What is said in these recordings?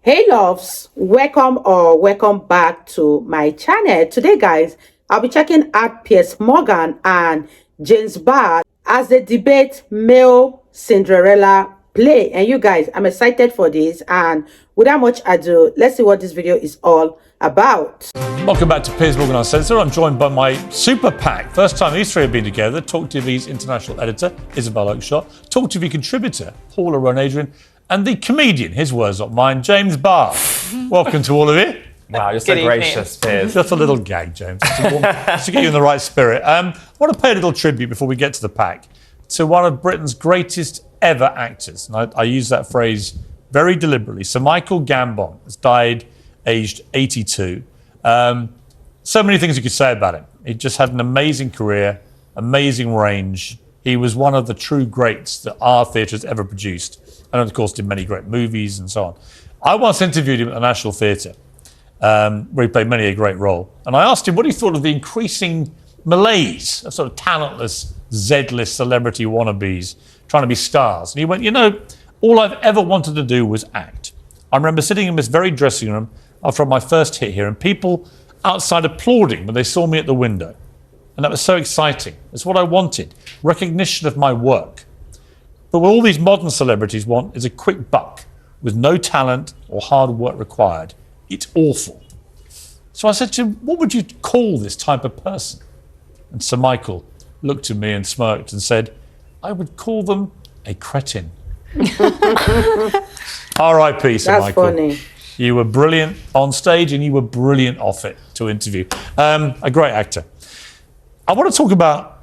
Hey loves, welcome back to my channel. Today guys, I'll be checking out Piers Morgan and James Barr as they debate male Cinderella play. And you guys, I'm excited for this, and without much ado, let's see what this video is all about. Welcome back to Piers Morgan Uncensored. I'm joined by my super pack. First time these three have been together. Talk TV's international editor, Isabel Oakeshott. Talk TV contributor, Paula Rowan-Adrian. And the comedian, his words not mine, James Barr. Welcome to all of you. Wow, you're so gracious, Piers. Just a little gag, James, to get you in the right spirit. I want to pay a little tribute before we get to the pack to one of Britain's greatest ever actors. And I use that phrase very deliberately. Sir Michael Gambon has died aged 82. So many things you could say about him. He just had an amazing career, amazing range. He was one of the true greats that our theatre has ever produced. And of course did many great movies and so on. I once interviewed him at the National Theatre, where he played many a great role. And I asked him what he thought of the increasing malaise of sort of talentless, Z-list celebrity wannabes trying to be stars. And he went, you know, all I've ever wanted to do was act. I remember sitting in this very dressing room after my first hit here, and people outside applauding when they saw me at the window. And that was so exciting. It's what I wanted, recognition of my work. But what all these modern celebrities want is a quick buck with no talent or hard work required. It's awful. So I said to him, what would you call this type of person? And Sir Michael looked at me and smirked and said, I would call them a cretin. R.I.P. Sir Michael. That's funny. You were brilliant on stage and you were brilliant off it to interview. A great actor. I want to talk about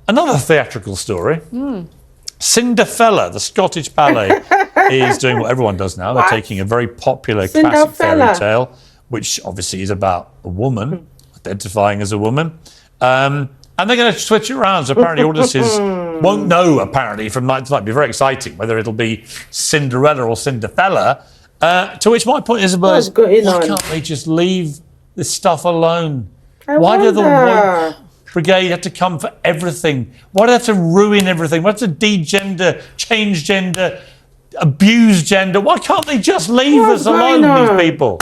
another theatrical story. Cinderella, the Scottish ballet, is doing what everyone does now. They're taking a very popular classic fairy tale, which obviously is about a woman, identifying as a woman. And they're going to switch it around. So apparently audiences won't know, apparently, from night to night. It'll be very exciting, whether it'll be Cinderella or Cinderella. To which my point is, why can't they just leave this stuff alone? Why do the woke Brigade have to come for everything? Why do they have to ruin everything? Why do they have to de-gender, change gender, abuse gender? Why can't they just leave us alone, these people?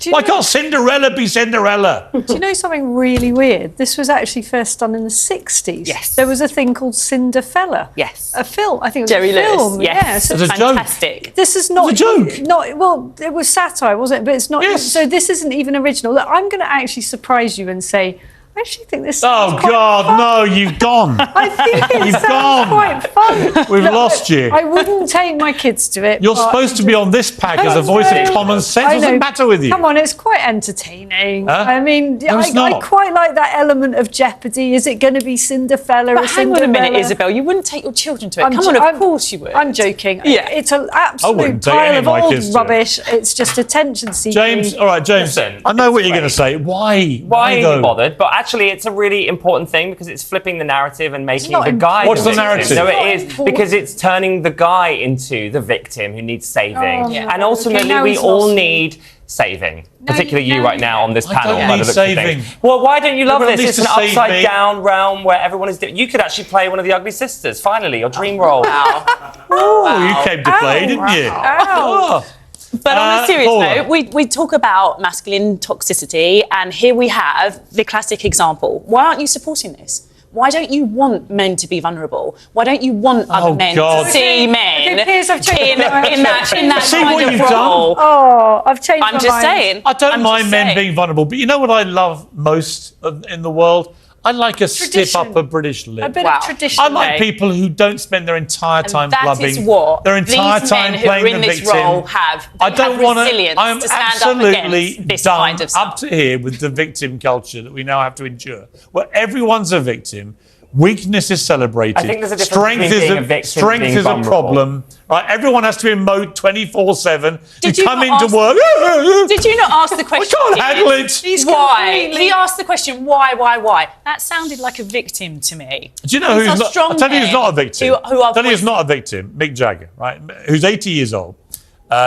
Why can't Cinderella be Cinderella? Do you know something really weird? This was actually first done in the 60s. Yes. There was a thing called Cinderella. Yes. A film. I think it was Jerry a film. Lewis. Yes. Yeah. It's a fantastic. joke. This is not It's a joke. Well, it was satire, wasn't it? But it's not. Yes. So this isn't even original. Look, I'm going to actually surprise you and say, I actually think this. Oh, God, no, you've gone. I think it sounds quite fun. We've lost you. I wouldn't take my kids to it. You're supposed to be on this pack as a voice of common sense. What does it matter with you? Come on, it's quite entertaining. Huh? I mean, No, it's I not. quite like that element of jeopardy. Is it going to be Cinderella or But hang on a Cinderella? minute, Isabel. You wouldn't take your children to it. I'm Come jo- on, of I'm- course you would. I'm joking. Yeah. It's an absolute wouldn't take any pile of of my old kids to it. rubbish. It's just attention seeking. James, all right, James, Listen, I know what you're great. going to say. Why? Why are though? you bothered? But actually, it's a really important thing because it's flipping the narrative and making not the guy What's the victim. narrative? No, It's not it is important. because it's turning the guy into the victim who needs saving. Oh, yeah. And ultimately, Okay, now we he's all lost me. need saving. Particularly you no, right now on this I panel. don't by the need looks of saving. things. Well, why don't you love Everyone this? needs It's an to save me. upside down realm where everyone is different. You could actually play one of the ugly sisters. Finally, your dream role. Oh, you came to play, didn't you? Ow. Oh. But on a serious Paula. note, we talk about masculine toxicity, and here we have the classic example. Why aren't you supporting this? Why don't you want men to be vulnerable? Why don't you want other men God. to see men think Piers have changed in their mind. that See kind what of you've role? Oh, I've changed I'm my just mind. saying. I don't I'm mind just men saying. being vulnerable, but you know what I love most in the world? I like a Tradition. stiff upper British lip. A bit Wow. of tradition. I like Okay. people who don't spend their entire time That blubbing. is what their entire these time men who playing are in the this victim. role have. They I don't have want resilience I am to stand up absolutely against this done kind of up stuff. to here with the victim culture that we now have to endure, where everyone's a victim. Weakness is celebrated. I think there's a difference strength between is being a victim and strength being is a vulnerable. problem. Right? Everyone has to emote 24/7. Did you you come not into ask- work. Did you not ask the question? can't Piers? handle it. Why? He asked the question, why? That sounded like a victim to me. Do you know These who's are not? strong I'll tell you who's men not a victim. who are I'll tell you who's voicing- not a victim. Mick Jagger, right? Who's 80 years old,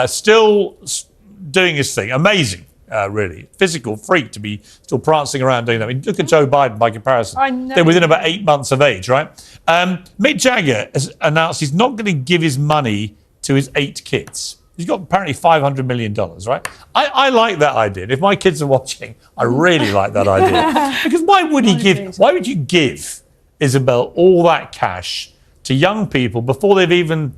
still doing his thing. Amazing, really. Physical freak to be still prancing around doing that. I mean, look at Joe Biden by comparison. I know. They're within about 8 months of age, right? Mick Jagger has announced he's not going to give his money to his 8 kids. He's got apparently $500 million, right? I like that idea. If my kids are watching, I really like that idea. Because why would you give, Isabel, all that cash to young people before they've even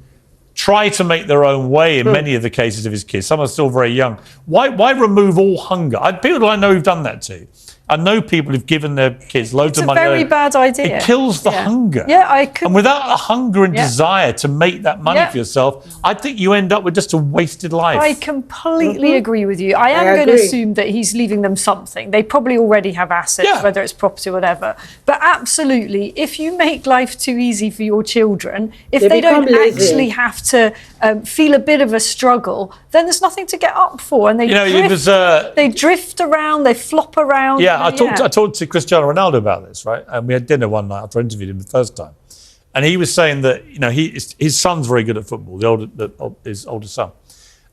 tried to make their own way in many of the cases of his kids? Some are still very young. Why remove all hunger? People I know who've done that too. I know people who've given their kids loads of money. It's a very bad idea. It kills the hunger. Yeah, I could. And without a hunger and desire to make that money for yourself, I think you end up with just a wasted life. I completely agree with you. I am going to assume that he's leaving them something. They probably already have assets, whether it's property or whatever. But absolutely, if you make life too easy for your children, if they don't actually have to feel a bit of a struggle, then there's nothing to get up for. And they they drift around, they flop around. Yeah, I talked to Cristiano Ronaldo about this, right? And we had dinner one night after I interviewed him the first time. And he was saying that, his son's very good at football, his older son.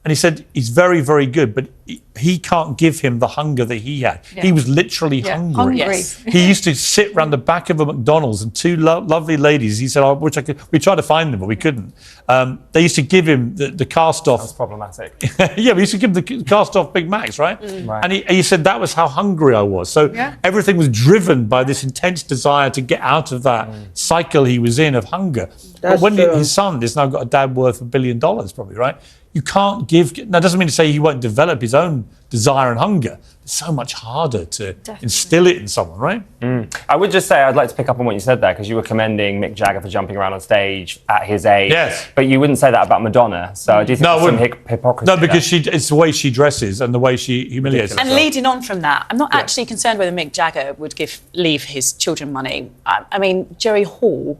And he said he's very, very good, but he can't give him the hunger that he had. Yeah. He was literally hungry. Yes. He used to sit round the back of a McDonald's and two lovely ladies, he said, we tried to find them, but we couldn't. They used to give him the cast-off. That's problematic. Yeah, we used to give him the cast-off Big Macs, right? Right. And he said that was how hungry I was. So everything was driven by this intense desire to get out of that cycle he was in of hunger. But when his son has now got a dad worth $1 billion, probably, right? You can't give. That doesn't mean to say he won't develop his own desire and hunger. It's so much harder to instill it in someone, right? I would just say I'd like to pick up on what you said there, because you were commending Mick Jagger for jumping around on stage at his age. Yes. But you wouldn't say that about Madonna. So I do think there's some hypocrisy. No, because it's the way she dresses and the way she humiliates herself. And leading on from that, I'm not actually concerned whether Mick Jagger would leave his children money. I mean, Jerry Hall.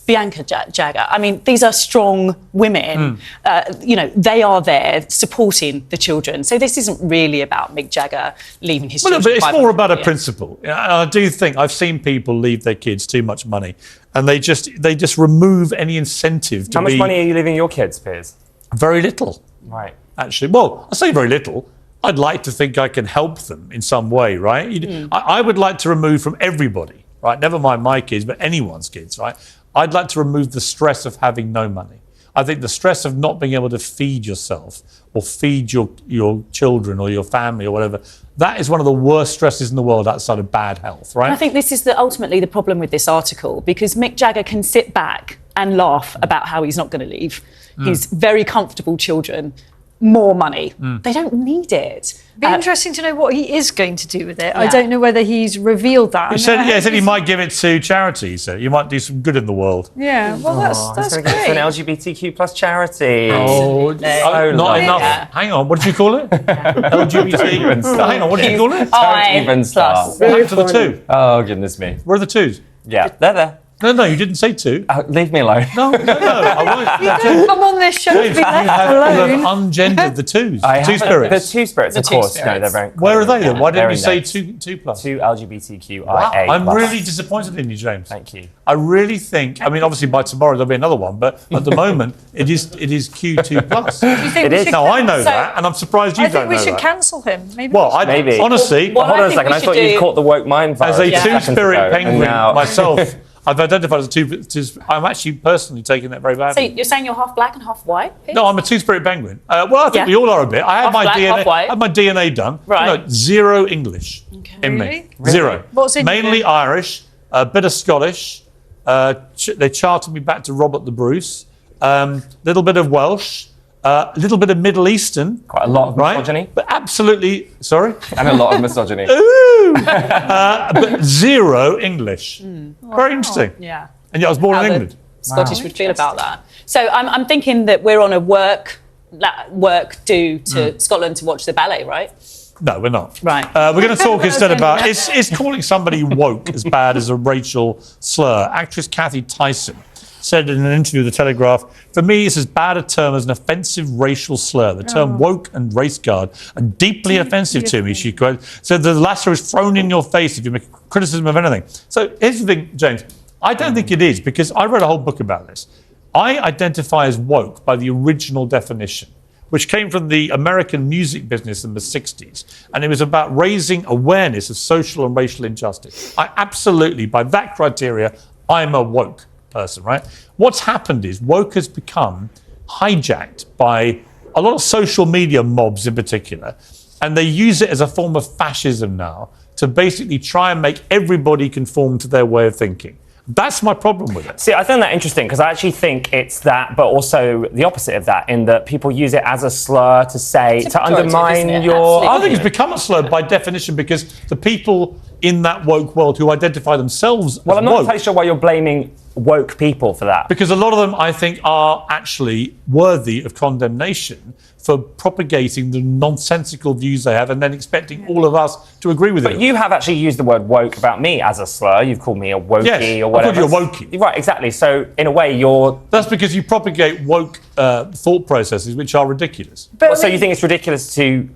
Bianca Jagger. I mean, these are strong women. They are there supporting the children. So this isn't really about Mick Jagger leaving his children. But it's more about a principle. I do think I've seen people leave their kids too much money, and they just remove any incentive to How much money are you leaving your kids, Piers? Very little. Right. Actually, well, I say very little. I'd like to think I can help them in some way, right? I would like to remove from everybody, right? Never mind my kids, but anyone's kids, right? I'd like to remove the stress of having no money. I think the stress of not being able to feed yourself or feed your children or your family or whatever, that is one of the worst stresses in the world outside of bad health, right? And I think this is ultimately the problem with this article, because Mick Jagger can sit back and laugh about how he's not going to leave his very comfortable children more money. They don't need it. Be interesting to know what he is going to do with it. I don't know whether he's revealed that. He said he might give it to charity. So you might do some good in the world. Yeah, well, that's Give great. it to an LGBTQ plus charity. Not enough. Yeah. Hang on, what did you call it? LGBT. Hang on, what did you call it? Don't even start. Back to the two. Oh, goodness me. Where are the twos? Yeah, they're there. No, you didn't say two. Leave me alone. No, I won't. You don't come on this show to be You left have alone. ungendered the twos. Two spirits. The two spirits, of course. No, they're very. Where are they then? Why didn't you say two? two plus? Two LGBTQIA+. I'm really disappointed in you, James. Thank you. I really think. I mean, obviously by tomorrow there'll be another one, but at the moment it is Q2 plus. It is. Now I know that, and I'm surprised you don't know that. I think we should cancel him. Maybe. Well, Maybe. Honestly, Well, hold on a think second. we I thought should you caught the woke mind virus. as a seconds two-spirit ago, and penguin now- myself, I've identified as a two. I'm actually personally taking that very So badly. you're saying you're half black and half white? Piers? No, I'm a two-spirit penguin. Well, I think we all are a bit. I had Half my black, DNA. half white. Had my DNA done. Right. No, zero English in me. Zero. What's in Mainly you? Irish, a bit of Scottish. They charted me back to Robert the Bruce. Little bit of Welsh. A little bit of Middle Eastern. Quite a lot of misogyny. But absolutely, sorry? And a lot of misogyny. Ooh! But zero English. Very interesting. Yeah. And yet I was born How in the England. Scottish would feel about that. So I'm thinking that we're on a work due to Scotland to watch the ballet, right? No, we're not. Right. We're going to talk instead about... Is calling somebody woke as bad as a racial slur? Actress Kathy Tyson said in an interview with The Telegraph, "For me, it's as bad a term as an offensive racial slur. The term woke and race guard are deeply offensive to me," she quoted. So the latter is thrown in your face if you make criticism of anything. So here's the thing, James. I don't think it is, because I read a whole book about this. I identify as woke by the original definition, which came from the American music business in the 60s. And it was about raising awareness of social and racial injustice. I absolutely, by that criteria, I'm a woke person, right? What's happened is woke has become hijacked by a lot of social media mobs in particular, and they use it as a form of fascism now to basically try and make everybody conform to their way of thinking. That's my problem with it. See, I find that interesting because I actually think it's that, but also the opposite of that, in that people use it as a slur to say, to undermine your... I think it's become a slur by definition because the people in that woke world who identify themselves as Well, I'm not woke, entirely sure why you're blaming woke people for that. because a lot of them, I think, are actually worthy of condemnation for propagating the nonsensical views they have and then expecting all of us to agree with it. But you have actually used the word woke about me as a slur. You've called me a wokey or whatever. I called you a wokey. Right, exactly. So, in a way, you're... That's because you propagate woke thought processes which are ridiculous. But So you think it's ridiculous to,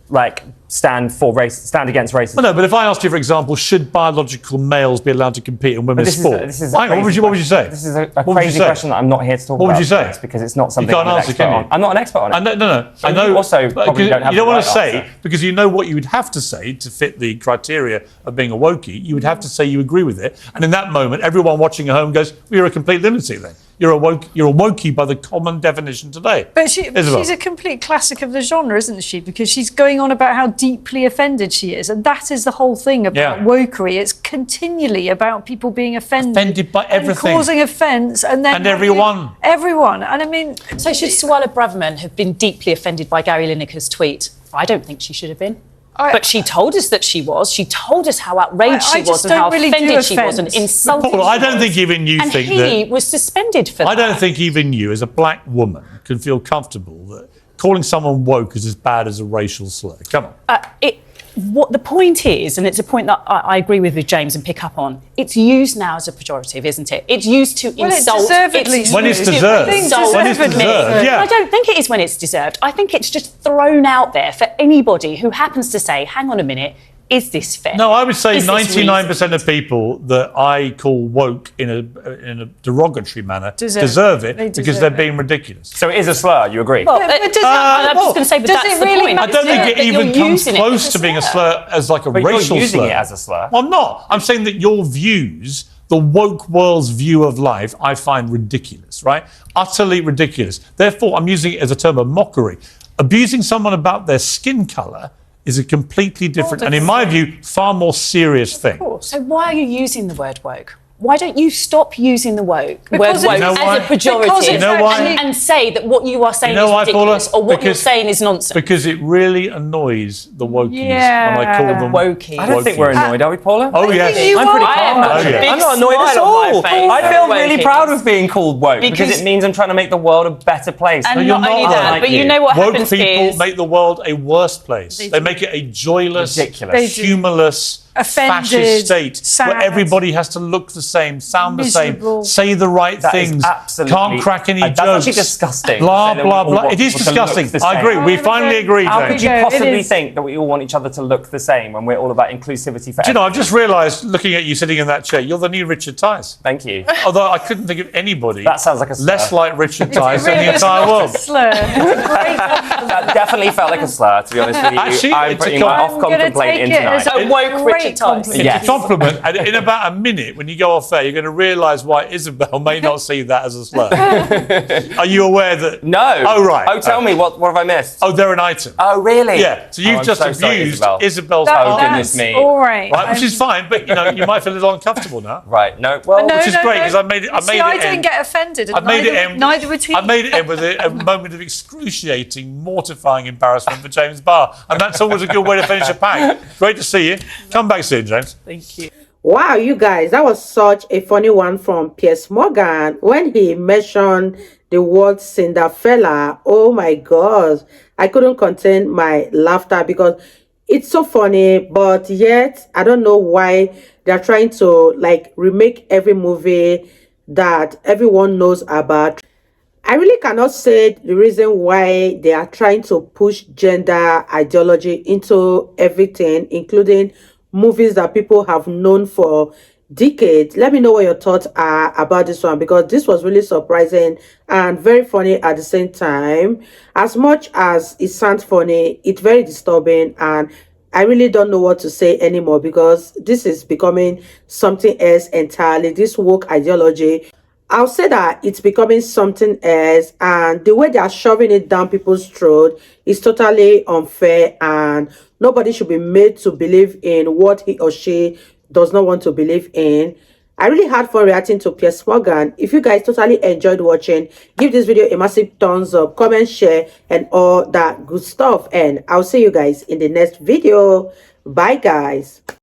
like, stand against racism? Well, no, but if I asked you, for example, should biological males be allowed to compete in women's sport? Hang on, what would you say? This is a crazy question that I'm not here to talk about. What would you say? Because it's not something can't I'm an answer, expert can you? on. I'm not an expert on it. No. So I know. you also probably don't have you don't the want to right say, answer. because you know what you would have to say to fit the criteria of being a wokey. You would have to say you agree with it, and in that moment, everyone watching at home goes, well, "You're a complete lunatic then. You're a wokey by the common definition today." But Isabel. she's a complete classic of the genre, isn't she? Because she's going on about how deeply offended she is. And that is the whole thing about wokery. It's continually about people being offended by everything. And causing offence. And everyone. Everyone. And I mean... So should Suella Braverman have been deeply offended by Gary Lineker's tweet? I don't think she should have been. But she told us that she was. She told us how outraged she was and how offended she was and insulted Paul, I don't she think was. even you and think he that... was suspended for that. I don't think even you, as a black woman, can feel comfortable that calling someone woke is as bad as a racial slur. Come on. What the point is, and it's a point that I agree with James and pick up on, it's used now as a pejorative, isn't it? It's used to insult. When it's deserved. When it's deserved, yeah. I don't think it is when it's deserved. I think it's just thrown out there for anybody who happens to say, hang on a minute, is this fair? No, I would say Is this 99% of people that I call woke in a derogatory manner deserve it because they're being ridiculous. So it is a slur, you agree? Well, I'm just going to say, but that's the point. I don't think it even comes close to being a slur as like a racial slur. You're using it as a slur. Well, I'm not. I'm saying that your views, the woke world's view of life, I find ridiculous, right? Utterly ridiculous. Therefore, I'm using it as a term of mockery. Abusing someone about their skin colour is a completely different, and in my view, far more serious thing. So why are you using the word woke? Why don't you stop using the word woke as a pejorative and say that what you are saying is ridiculous or what you're saying is nonsense? Because it really annoys the wokies when I call them wokies. I don't think we're annoyed, are we, Paula? Oh, yes. I'm pretty calm. I'm not annoyed at all. I feel really proud of being called woke because it means I'm trying to make the world a better place. And not only that, but you know what happens, woke people Piers? make the world a worse place. They make it a joyless, humorless, fascist state where everybody has to look the same, sound the same, say the right things, can't crack any jokes. That's actually disgusting. Blah, blah, blah. It is disgusting. I agree. We finally agree, How James. could you possibly think that we all want each other to look the same when we're all about inclusivity for everyone? Do you know, I've just realised, looking at you sitting in that chair, you're the new Richard Tyers. Thank you. Although I couldn't think of anybody that sounds like a slur. less like Richard Tyers in the entire world. That definitely felt like a slur, to be honest with you. Actually, I'm putting my Ofcom complaint in tonight. So woke Richard Tyers. It's a compliment, and in about a minute, when you go off there, you're going to realise why Isabel may not see that as a slur. Are you aware that? No. Oh, right. Oh, tell me, what have I missed? Oh, they're an item. Oh, really? Yeah. So you've just abused Isabel's Oh, goodness me. All right. Which is fine, but you might feel a little uncomfortable now. Right. No. Well, which is great because I made it. I didn't get offended. And neither would he. I made it end with a moment of excruciating, mortifying embarrassment for James Barr, and that's always a good way to finish a pack. Great to see you. Come back soon, James. Thank you. Wow, you guys, that was such a funny one from Piers Morgan when he mentioned the word Cinderella. Oh my gosh, I couldn't contain my laughter because it's so funny, but yet I don't know why they're trying to like remake every movie that everyone knows about. I really cannot say the reason why they are trying to push gender ideology into everything, including movies that people have known for decades. Let me know what your thoughts are about this one, because this was really surprising and very funny at the same time. As much as it sounds funny, it's very disturbing, and I really don't know what to say anymore because this is becoming something else entirely. This woke ideology. I'll say that it's becoming something else, and the way they are shoving it down people's throat is totally unfair, and nobody should be made to believe in what he or she does not want to believe in. I really had fun reacting to Piers Morgan. If you guys totally enjoyed watching, give this video a massive thumbs up, comment, share, and all that good stuff. And I'll see you guys in the next video. Bye, guys.